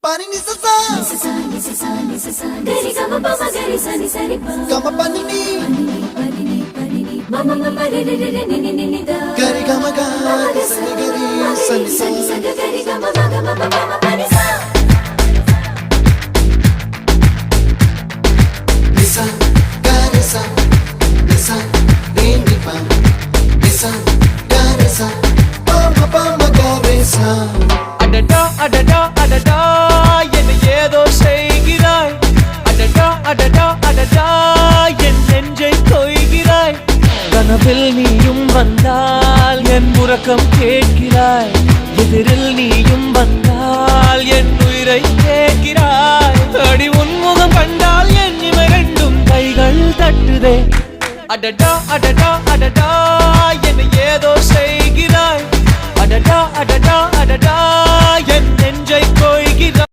Pani ni sa sa gari gama pa ma gari sa ni sa ri pa gama pani ni mama mama re re re ni ni ni da gari gama ga sa ni gari sa ni sa gari gama ma gama mama pani sa nisa gari sa nisa re ni pa nisa gari sa pa ma gari sa அடடா அடடா அடடா என்ன ஏதோ செய்கிறாய் அடடா அடடா அடடா என் நெஞ்சை கொய்கிறாய் கனவில் நீயும் வந்தால் என் உறக்கம் கேட்கிறாய் எதிரில் நீயும் வந்தால் என் உயிரை கேட்கிறாய் அடி உன்முகம் கண்டால் என் இமை ரெண்டும் கைகள் தட்டுதே அடடா அடடா அடடா என்ன ஏதோ செய்கிறாய் அடடா அடடா அடடா என் நெஞ்சை கொய்கிறாய்